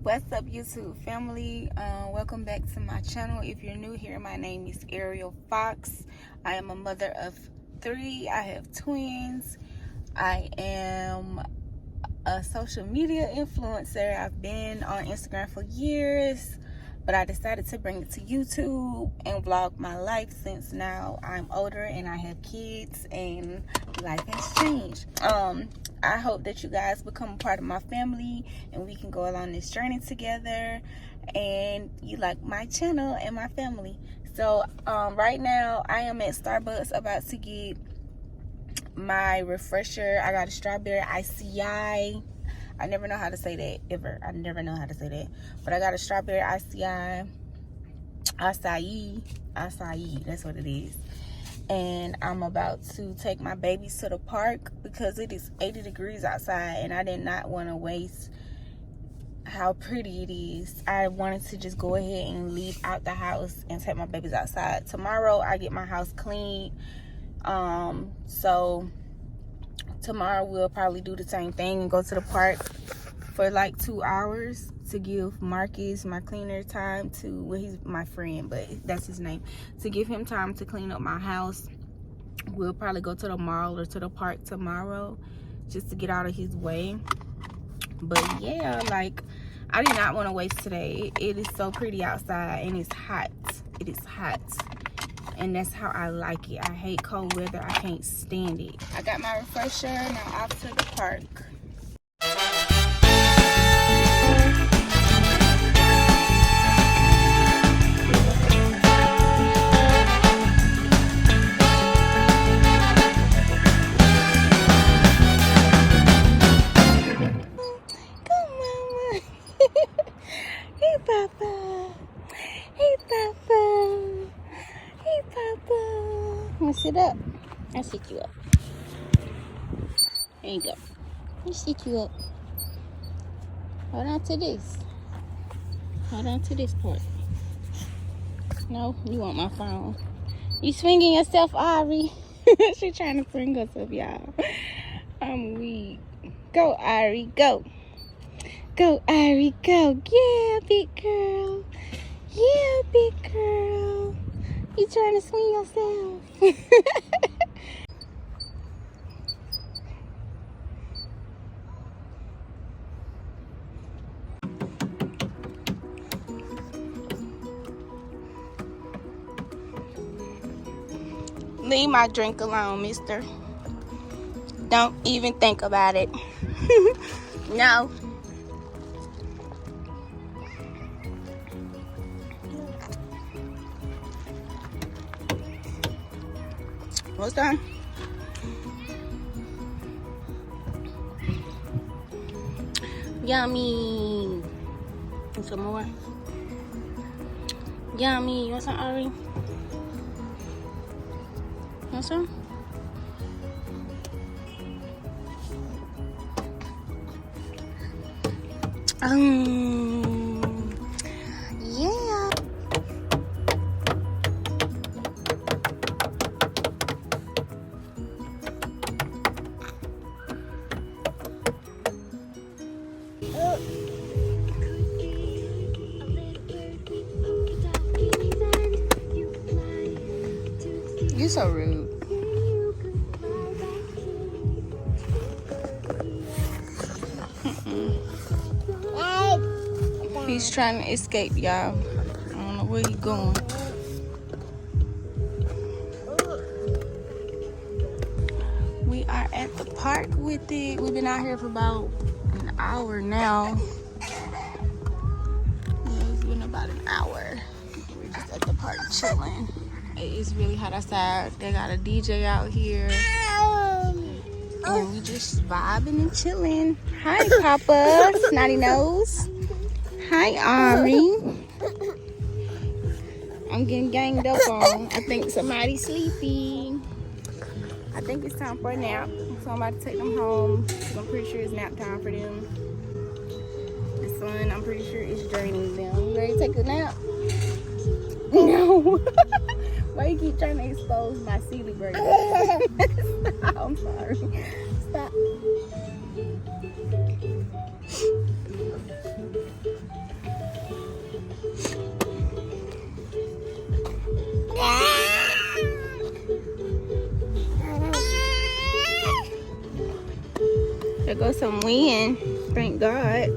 What's up, YouTube family? Welcome back to my channel. If you're new here, my name is Ariel Fox. I am a mother of 3. I have twins. I am a social media influencer. I've been on Instagram for years, but I decided to bring it to YouTube and vlog my life since now I'm older and I have kids and life has changed. I hope that you guys become a part of my family and we can go along this journey together and you like my channel and my family. So right now I am at Starbucks about to get my refresher. I got a strawberry ICI. I never know how to say that ever. I never know how to say that. But I got a strawberry ICI. Acai, that's what it is. And I'm about to take my babies to the park because it is 80 degrees outside and I did not want to waste how pretty it is. I wanted to just go ahead and leave out the house and take my babies outside. Tomorrow I get my house cleaned. So tomorrow we'll probably do the same thing and go to the park for like 2 hours to give Marcus, my cleaner, time to, well, he's my friend, but that's his name, to give him time to clean up my house. We'll probably go to the mall or to the park tomorrow just to get out of his way. But yeah, like, I did not want to waste today. It is so pretty outside and it's hot. It is hot. And that's how I like it. I hate cold weather. I can't stand it. I got my refresher. Now off to the park. Come, Mama. Hey, Papa. Hey, Papa. Hey, Papa. Wanna sit up? I'll sit you up. There you go. Let me sit you up. Hold on to this. Hold on to this part. No, you want my phone. You swinging yourself, Ari. She trying to swing herself, y'all. I'm weak. Go, Ari, go. Go, Ari, go. Yeah, big girl. Yeah, big girl. You trying to swing yourself? Leave my drink alone, mister. Don't even think about it. No. What's that? Yummy. Want some more? Yummy. You want some, Ari? Want some? Yeah. You're so rude. He's trying to escape, y'all. I don't know where he's going. We are at the park with it. We've been out here for about an hour now. Yeah, it's been about an hour. We're just at the park chilling. It is really hot outside. They got a DJ out here. And we just vibing and chilling. Hi, Papa. Snotty nose. Hi, Ari. I'm getting ganged up on. I think somebody's sleepy. I think it's time for a nap. So I'm about to take them home. I'm pretty sure it's nap time for them. The sun, I'm pretty sure, is draining them. You ready to take a nap? No. Why you keep trying to expose my silly brain? Stop, I'm sorry. Stop. There goes some wind. Thank God.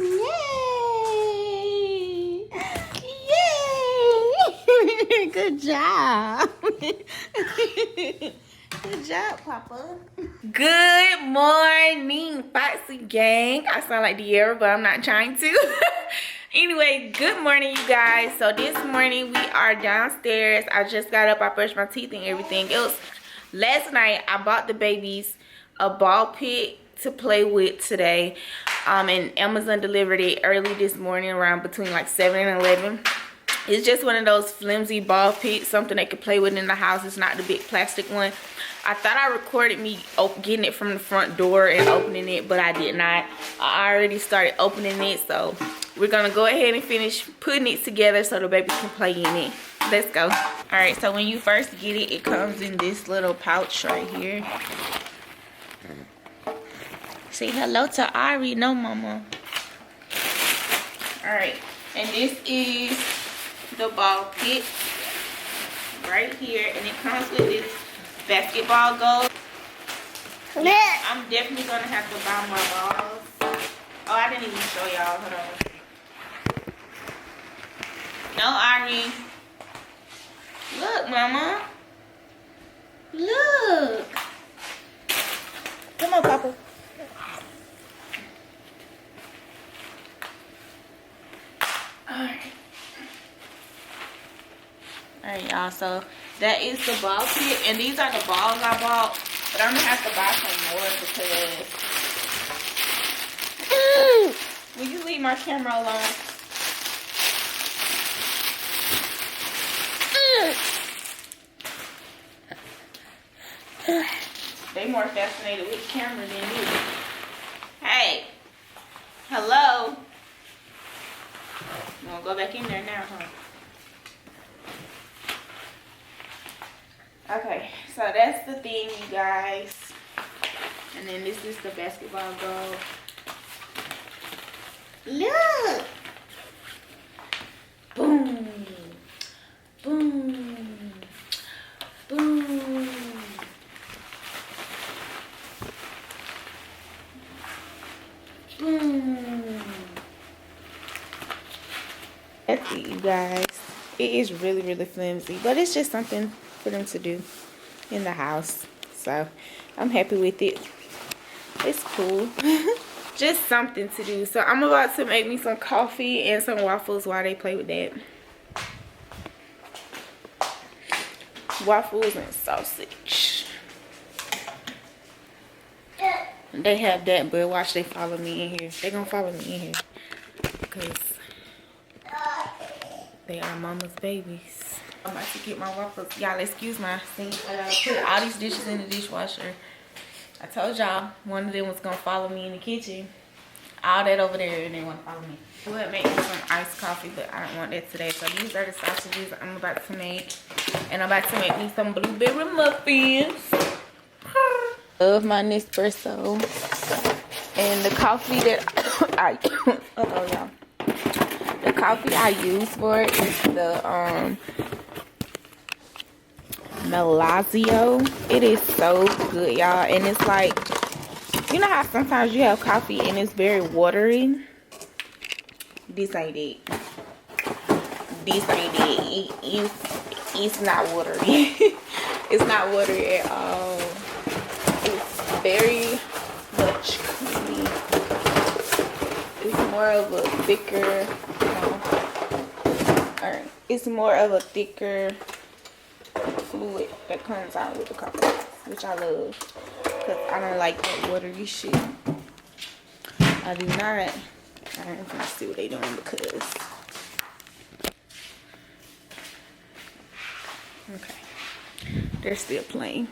Yay! Yay! Good job. Good job, Papa. Good morning, Foxy Gang. I sound like De'Ara, but I'm not trying to. Anyway, good morning, you guys. So this morning we are downstairs. I just got up. I brushed my teeth and everything else. Last night I bought the babies a ball pit to play with today. And Amazon delivered it early this morning around between like 7 and 11. It's just one of those flimsy ball pits, something they could play with in the house. It's not the big plastic one. I thought I recorded me getting it from the front door and opening it, but I did not. I already started opening it, so we're gonna go ahead and finish putting it together so the babies can play in it. Let's go. All right, so when you first get it, it comes in this little pouch right here. Say hello to Ari. No, mama. All right, and this is the ball pit right here, and it comes with this basketball goal. Yeah, I'm definitely gonna have to buy more balls. Oh, I didn't even show y'all. Hold on. No, Ari. Look, mama. Look. Come on, Papa. Alright, y'all, so that is the ball kit, and these are the balls I bought, but I'm gonna have to buy some more because will you leave my camera alone? They more fascinated with the camera than you. Hey, hello. You wanna go back in there now, huh? Okay, so that's the thing, you guys. And then this is the basketball goal. Look! Boom! Boom! Boom! Boom! That's it, you guys. It is really, really flimsy, but it's just something for them to do in the house, so I'm happy with it. It's cool. Just something to do. So I'm about to make me some coffee and some waffles while they play with that. Waffles and sausage. They have that, but watch, they follow me in here. They're gonna follow me in here because they are mama's babies. I'm about to get my waffles. Y'all excuse my sink. Put all these dishes in the dishwasher. I told y'all one of them was gonna follow me in the kitchen. All that over there, and they want to follow me. I would make me some iced coffee, but I don't want that today. So these are the sausages I'm about to make. And I'm about to make me some blueberry muffins. Love my Nespresso. And the coffee that I y'all. The coffee I use for it is the Melazio. It is so good, y'all. And it's like, you know how sometimes you have coffee and it's very watery? This ain't it. This ain't it. It's not watery. It's not watery at all. It's very much creamy. It's more of a thicker, it's more of a thicker fluid that comes out with the coffee, which I love because I don't like that watery shit. I do not. I don't even see what they doing because. Okay, they're still playing.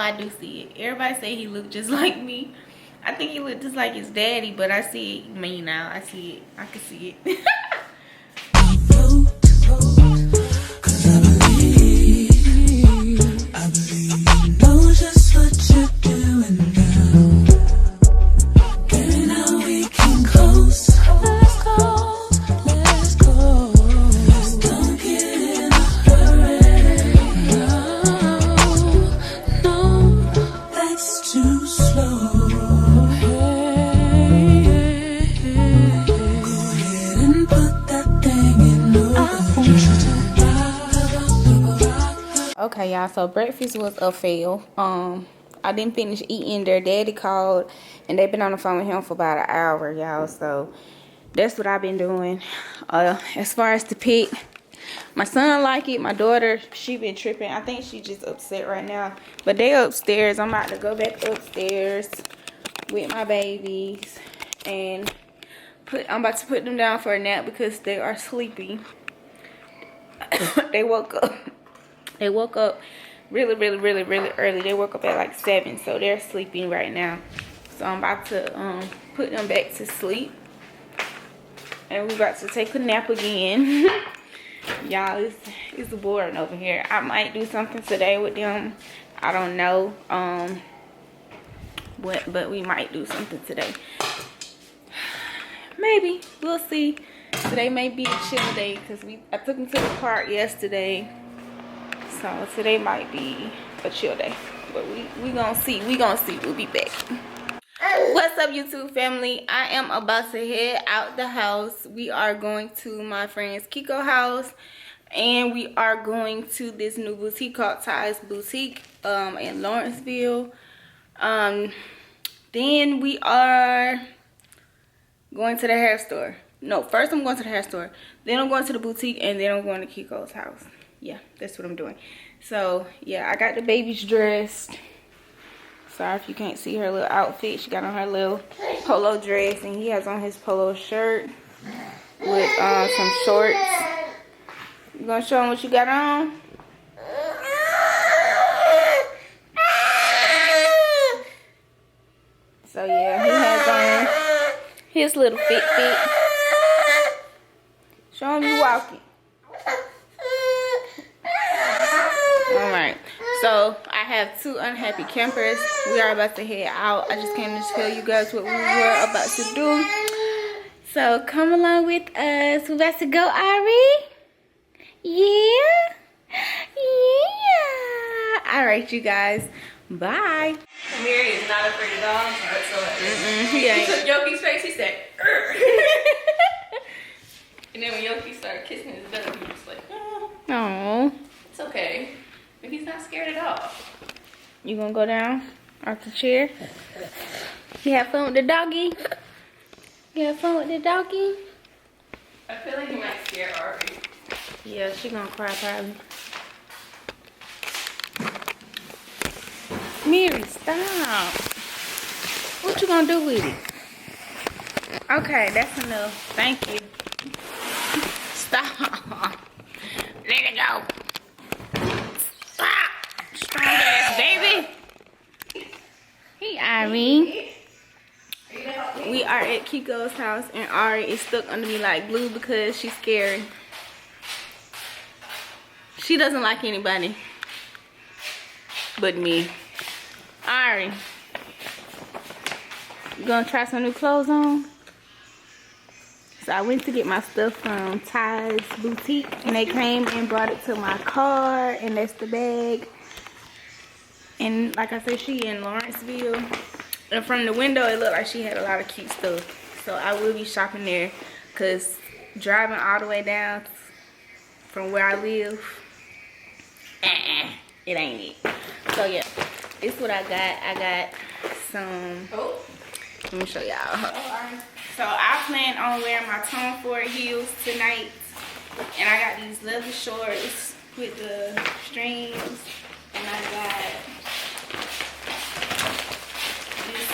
I do see it. Everybody say he looked just like me. I think he looked just like his daddy, but I see me now. I see it. I can see it. I believe you know just what you're doing now. Girl, now we can coast. Let's go, let's go. Just don't get in a hurry. No, no, that's too slow. Hey, go ahead and put that thing in order. Okay, y'all, so breakfast was a fail. I didn't finish eating. Their daddy called and they've been on the phone with him for about an hour, y'all. So that's what I've been doing. As far as the pick, my son like it. My daughter, she been tripping. I think she just upset right now. But they upstairs. I'm about to go back upstairs with my babies and I'm about to put them down for a nap because they are sleepy. They woke up. They woke up really early. They woke up at like 7, so they're sleeping right now. So I'm about to put them back to sleep, and we're about to take a nap again. Y'all, it's boring over here. I might do something today with them. I don't know. But we might do something today. Maybe, we'll see. Today may be a chill day because I took them to the park yesterday. So today might be a chill day, but we gonna see. We'll be back. What's up, YouTube family? I am about to head out the house. We are going to my friend's Kiko house, and we are going to this new boutique called Taurus Boutique in Lawrenceville. Then we are going to the hair store. No, first I'm going to the hair store, then I'm going to the boutique, and then I'm going to Kiko's house. Yeah, that's what I'm doing. So yeah, I got the babies dressed. Sorry if you can't see her little outfit. She got on her little polo dress, and he has on his polo shirt with some shorts. You gonna show him what you got on? So yeah, he has on his little fit. Show him you walking. Alright, so I have 2 unhappy campers. We are about to head out. I just came to tell you guys what we were about to do. So come along with us. We're about to go, Ari. Yeah. Alright, you guys. Bye. Mary is not afraid of dogs whatsoever. He took Yoki's face, he said, and then when Yoki started kissing his belly, he was like, oh, Oh. it's okay. But he's not scared at all. You gonna go down off the chair? You have fun with the doggy? You have fun with the doggy? I feel like he might scare Ari. Yeah, she gonna cry probably. Mary, stop. What you gonna do with it? Okay, that's enough. Thank you. Stop. Let it go. Stop. Strong ass baby. Hey, Irene. We are at Kiko's house, and Ari is stuck under me like glue because she's scared. She doesn't like anybody but me. Ari, you gonna try some new clothes on? So I went to get my stuff from Taurus Boutique, and they came and brought it to my car, and that's the bag. And like I said, she in Lawrenceville, and from the window it looked like she had a lot of cute stuff. So I will be shopping there, because driving all the way down from where I live, it ain't it. So yeah, this is what I got. I got some, let me show y'all. So I plan on wearing my Tom Ford heels tonight, and I got these leather shorts with the strings, and I got this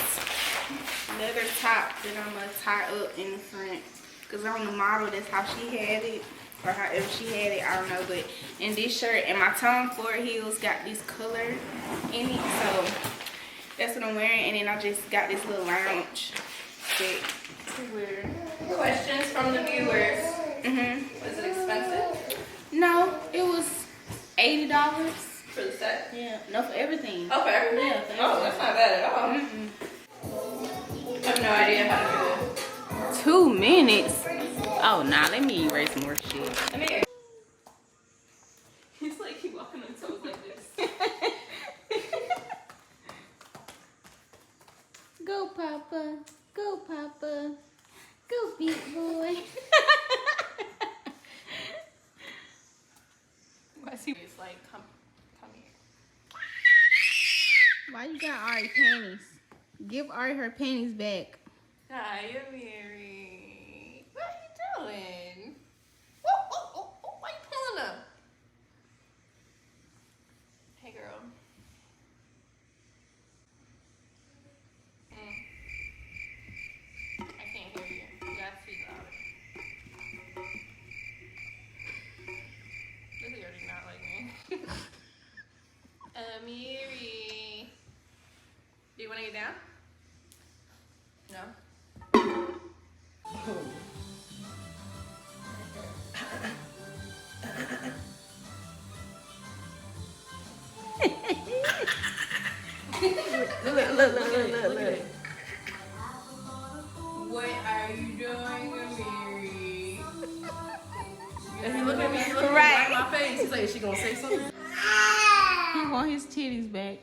leather top that I'm gonna tie up in the front, because on the model that's how she had it. or however she had it, I don't know. But in this shirt and my Tom Ford heels got this color in it, so that's what I'm wearing. And then I just got this little lounge set to wear. Questions from the viewers. Was it expensive? No, it was $80 For the set? Yeah, no, for everything. Oh, for everything? Yeah, for Oh, that's not bad at all. I have no idea how to do it. 2 minutes. Oh, nah, let me erase more shit. Let me. He's like, he walking on toes like this. Go, Papa. Go, Papa. Go, big boy. Why is he? It's like, come here. Why you got Ari panties? Give Ari her panties back. Hi, Mary. What are you doing? Oh, why you pulling them? Hey, girl. I can't hear you. You gotta speak louder. This girl do not like me. Mary. Do you want to get down? No? Look. What are you doing, Mary? And he looked at me, he looked right in my face. He's like, is she gonna say something? He want his titties back.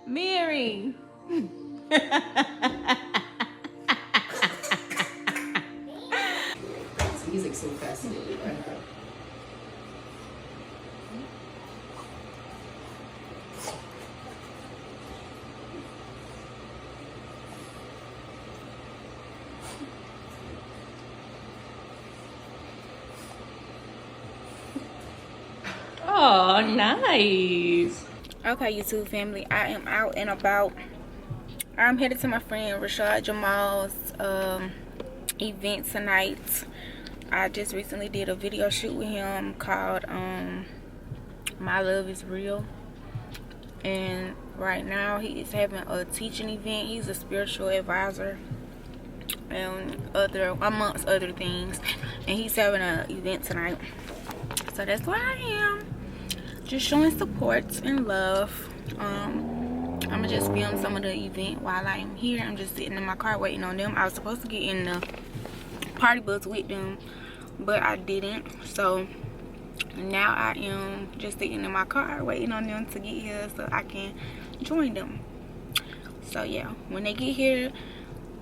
Mary. He's like so fascinated by her. Oh, nice. Okay, YouTube family, I am out and about. I'm headed to my friend Rashad Jamal's event tonight. I just recently did a video shoot with him called My Love is Real. And right now he is having a teaching event. He's a spiritual advisor and amongst other things. And he's having an event tonight. So that's where I am. Just showing support and love. I'm gonna just film some of the event while I'm here. I'm just sitting in my car waiting on them. I was supposed to get in the party bus with them, but I didn't. So now I am just sitting in my car waiting on them to get here so I can join them. So yeah, when they get here,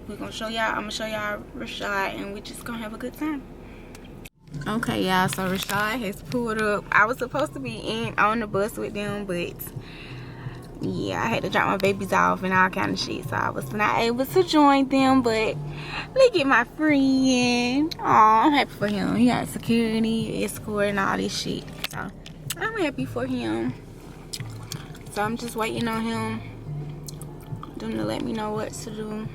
we're gonna show y'all. I'm gonna show y'all Rashad, and we're just gonna have a good time. Okay, y'all, so Rashad has pulled up. I was supposed to be on the bus with them, but yeah, I had to drop my babies off and all kind of shit, so I was not able to join them. But look at my friend. Aw, I'm happy for him. He got security, escort, and all this shit, so I'm happy for him. So I'm just waiting on them to let me know what to do.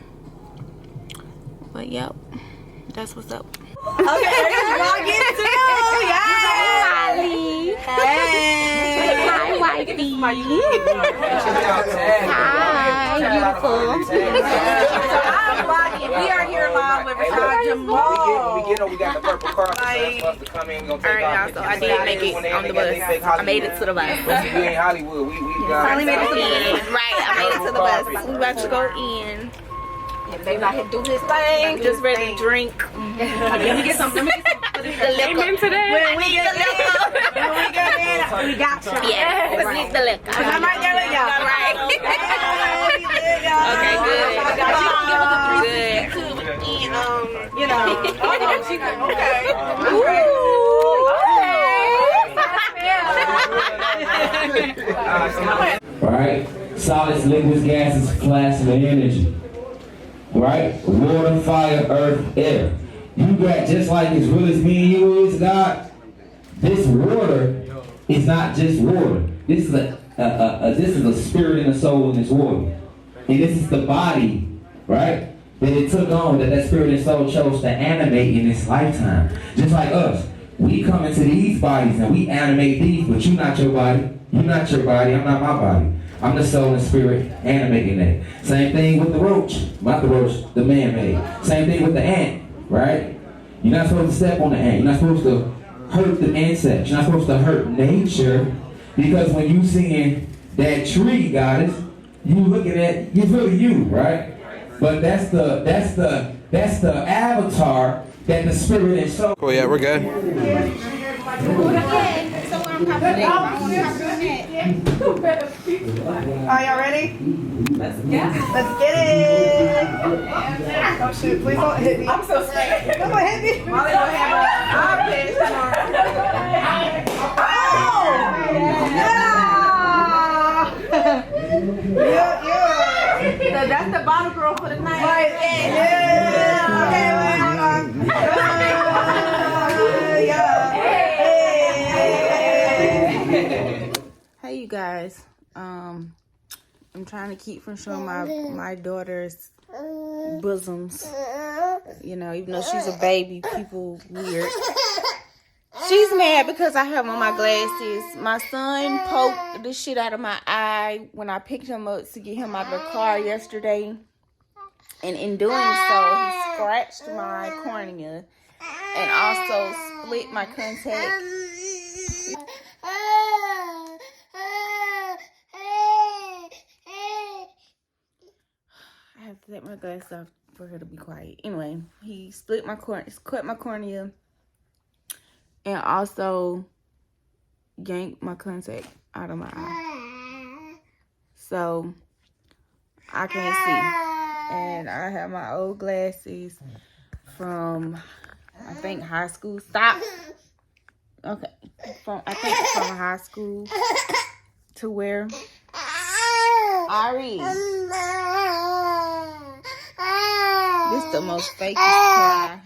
But yep, that's what's up. Okay, y'all get to know. Yeah. Hey. Hi, wifey. Hi, beautiful. So I'm vlogging. We are here live with Rashad Jamal. We got the purple car for us to come in. We're gonna take Alright, y'all, so I did make it on the bus. I made it to the bus. You in Hollywood. We got Finally made it to the bus. Right, I made it to the bus. We about to go in. They about to do this thing. Just ready to drink. Let me get some. The liquor today. When we get in, we got you. Yeah, let's need the liquor. I'm right there with y'all. Right. Okay, good. She gonna give us a 360 Good. too, and you know. She okay. Right? Solids, liquids, gases, plasma, energy. Right? Water, fire, earth, air. You got just like as real as me and you is, God. This water is not just water. This is a spirit and a soul in this water. And this is the body, right? That it took on, that spirit and soul chose to animate in this lifetime. Just like us. We come into these bodies and we animate these, but you're not your body. You're not your body. I'm not my body. I'm the soul and spirit animating that. Same thing with the roach. Not the roach, the man-made. Same thing with the ant, right? You're not supposed to step on the ant. You're not supposed to hurt the insects. You're not supposed to hurt nature. Because when you seeing that tree, goddess, you looking at, it's really you, right? But that's the avatar that the spirit and soul. Oh yeah, we're good. Are y'all ready? Let's get it. Oh shit, please don't hit me. I'm so scared. Don't hit me. Molly don't have a iPad. Yeah. That's the bottle girl for the night. Right. Yeah. Okay, wait, hold on. Hey you guys, I'm trying to keep from showing my daughter's bosoms, you know, even though she's a baby, people weird. She's mad because I have on my glasses. My son poked the shit out of my eye when I picked him up to get him out of the car yesterday, and in doing so he scratched my cornea and also split my contact. I have to take my glasses off for her to be quiet. Anyway, he split my cut my cornea, and also yanked my contact out of my eye, so I can't see. And I have my old glasses from, I think, high school. Stop. Okay, from high school to where. Ari. This the most fakest cry.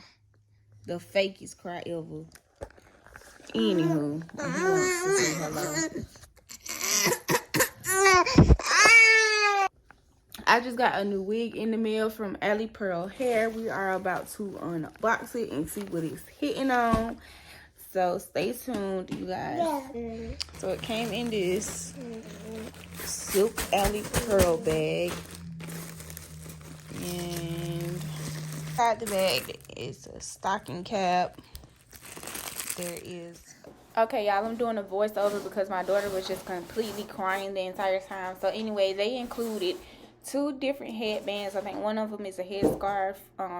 The fakest cry ever. Anywho, he wants to say hello. I just got a new wig in the mail from Alley Pearl Hair. We are about to unbox it and see what it's hitting on. So stay tuned, you guys. So it came in this silk Alley Pearl bag. And inside the bag is a stocking cap. There is... Okay, y'all, I'm doing a voiceover because my daughter was just completely crying the entire time. So anyway, they included 2 different headbands. I think one of them is a headscarf.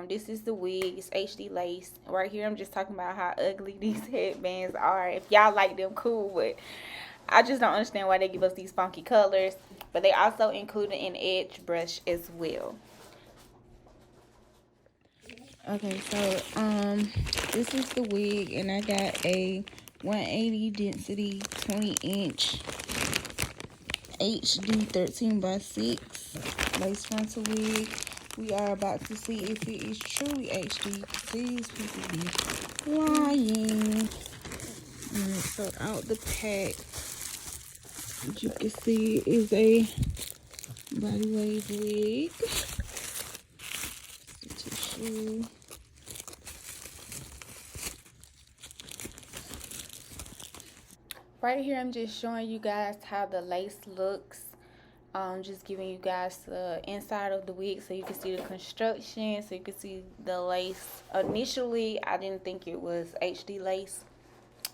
This is the wig. It's HD lace. Right here, I'm just talking about how ugly these headbands are. If y'all like them, cool. But I just don't understand why they give us these funky colors. But they also included an edge brush as well. Okay, so this is the wig, and I got a 180 density 20-inch HD 13x6 lace frontal wig. We are about to see if it is truly HD. These people be lying. Alright, so out the pack, as you can see, is a body wave wig. The tissue. Right here, I'm just showing you guys how the lace looks. Just giving you guys the inside of the wig so you can see the construction, so you can see the lace. Initially, I didn't think it was HD lace,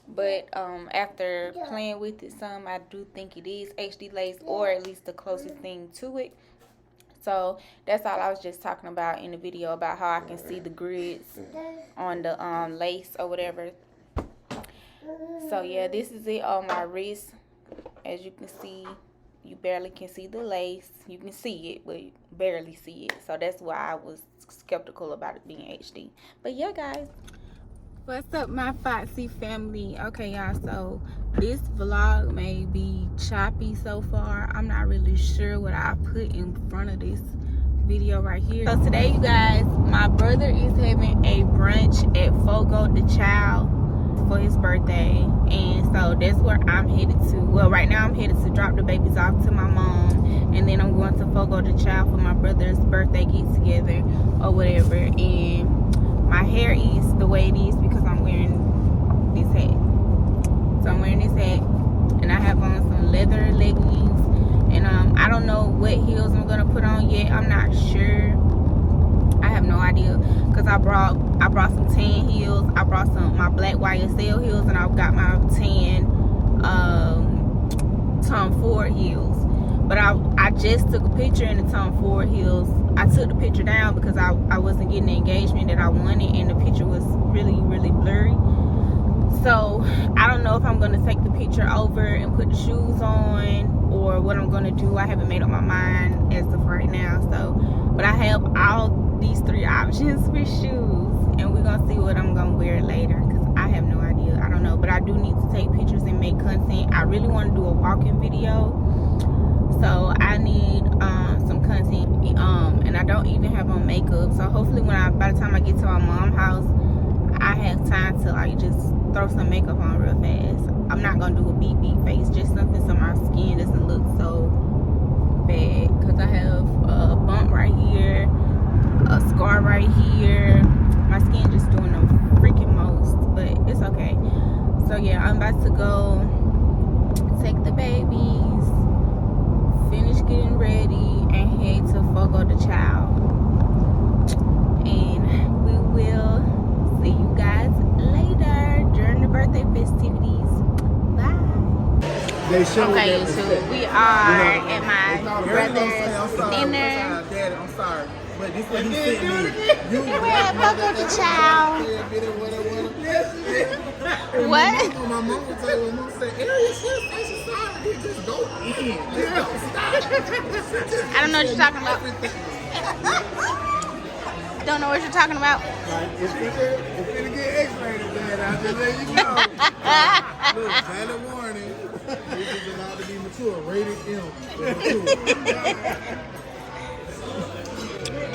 but after playing with it some, I do think it is HD lace, or at least the closest thing to it. So that's all I was just talking about in the video, about how I can see the grids on the lace or whatever. So yeah, this is it on my wrist. As you can see, you barely can see the lace. You can see it, but you barely see it. So that's why I was skeptical about it being HD. But yeah, guys, what's up, my Foxy family? Okay, y'all, so this vlog may be choppy so far. I'm not really sure what I put in front of this video right here. So today, you guys, my brother is having a brunch at Fogo de Chao for his birthday, and so that's where I'm headed to. Well, right now I'm headed to drop the babies off to my mom, and then I'm going to Fogo de Chao for my brother's birthday get together or whatever. And my hair is the way it is because I'm wearing this hat. So I'm wearing this hat, and I have on some leather leggings, and I don't know what heels I'm gonna put on yet. I'm not sure. I have no idea, because I brought some tan heels. I brought my black YSL heels, and I've got my tan Tom Ford heels. But I just took a picture in the Tom Ford heels. I took the picture down because I wasn't getting the engagement that I wanted, and the picture was really, really blurry. So I don't know if I'm gonna take the picture over and put the shoes on, or what I'm gonna do. I haven't made up my mind as of right now. So, but I have all these 3 options for shoes, and we're gonna see what I'm gonna wear later, because I have no idea. I don't know, but I do need to take pictures and make content. I really want to do a walking video, so I need some content, and I don't even have on makeup. So hopefully by the time I get to my mom's house, I have time to like just throw some makeup on real fast. I'm not gonna do a beat face, just something so my skin doesn't look so bad, because I have a bump right here, a scar right here. My skin just doing the freaking most, but it's okay. So yeah, I'm about to go take the babies, finish getting ready, and head to Fogo de Chao, and we will see you guys later during the birthday festivities. Bye. Okay, YouTube, we are at my brother's dinner. Daddy, I'm sorry, but this what he sent me. We're at Fogo de Chao. What? My mom would tell you, my mom said, Ariel, just go in. Just don't stop. I don't know what you're talking about. Don't know what you're talking about. Like, if it get X-rated, Dad, I'll just let you know. Look, valid warning. This is allowed to be mature. Rated M.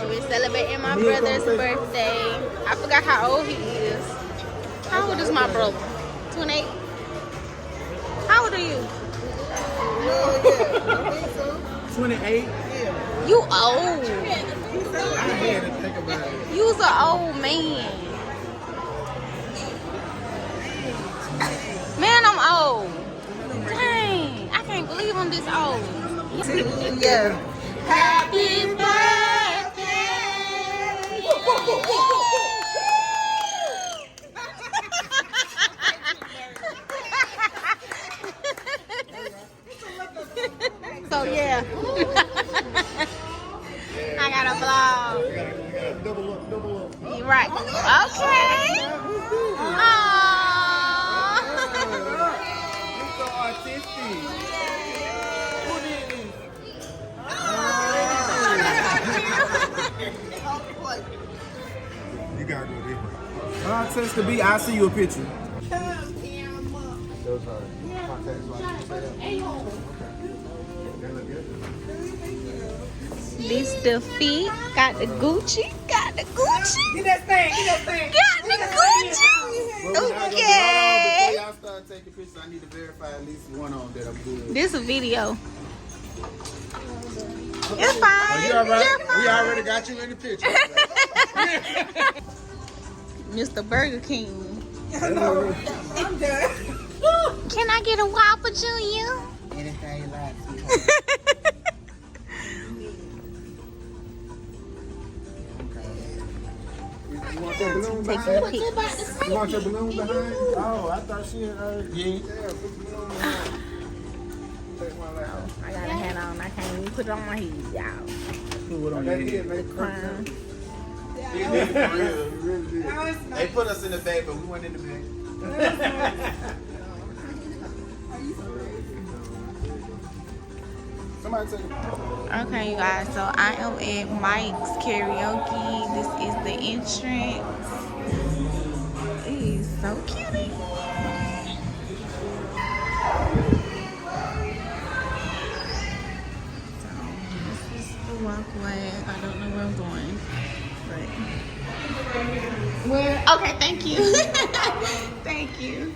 We're celebrating my brother's birthday. I forgot how old he is. How old is my brother? 28? How old are you? 28? You old. I had to think about it. You's an old man. Man, I'm old. Dang, I can't believe I'm this old. Yeah. Happy birthday. So yeah. I got a vlog. Double up. You right. Okay. Aww. You're so artistic. Who did this? You gotta go different. I'll test the beat. I'll see you a picture. Those are contacts like you say that. They look good. This the feet. Got the Gucci. Got the Gucci. Get that thing. Got the Gucci. Okay. Before y'all start taking pictures, I need to verify at least one on that I'm good. This a video. It's fine. You all right? You're fine. We already got you in the picture. Mr. Burger King. I know. I'm done. Can I get a Whopper, Junior? Anything you like. You want your balloon behind? You want your balloon behind? Oh, I thought she had yeah. Put the balloon behind. Take one out. I got a hat on. I can't even put it on my head, y'all. Put it on your head, make it Crown. He did for real. He really did. They put us in the bag, but we went in the bag. Somebody take it. Okay, you guys. So I am at Mike's Karaoke. This is the entrance. It is so cute. Walkway. I don't know where I'm going, but where? Okay, thank you. Thank you.